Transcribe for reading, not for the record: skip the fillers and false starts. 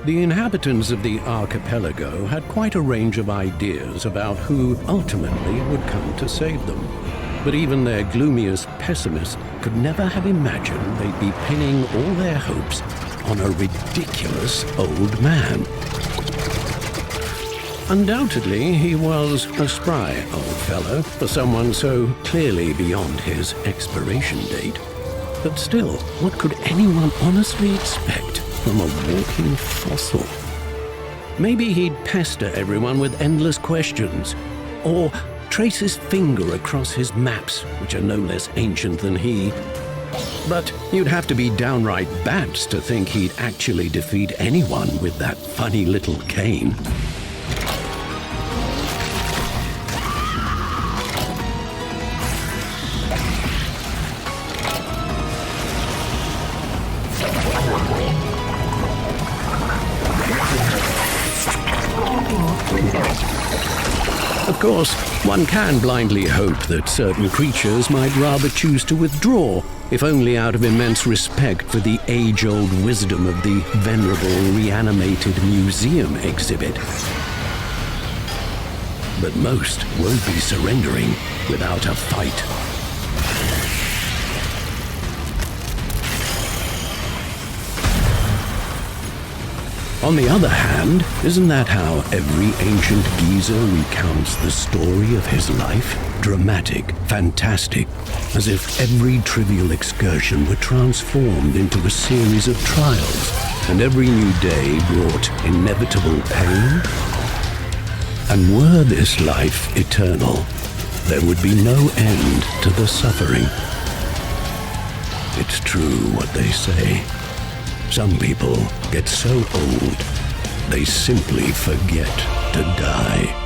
The inhabitants of the archipelago had quite a range of ideas about who ultimately would come to save them. But even their gloomiest pessimists could never have imagined they'd be pinning all their hopes on a ridiculous old man. Undoubtedly, he was a spry old fellow for someone so clearly beyond his expiration date. But still, what could anyone honestly expect from a walking fossil? Maybe he'd pester everyone with endless questions, or trace his finger across his maps, which are no less ancient than he. But you'd have to be downright bats to think he'd actually defeat anyone with that funny little cane. Of course, one can blindly hope that certain creatures might rather choose to withdraw, if only out of immense respect for the age-old wisdom of the venerable reanimated museum exhibit. But most won't be surrendering without a fight. On the other hand, isn't that how every ancient geezer recounts the story of his life? Dramatic, fantastic, as if every trivial excursion were transformed into a series of trials, and every new day brought inevitable pain? And were this life eternal, there would be no end to the suffering. It's true what they say. Some people get so old, they simply forget to die.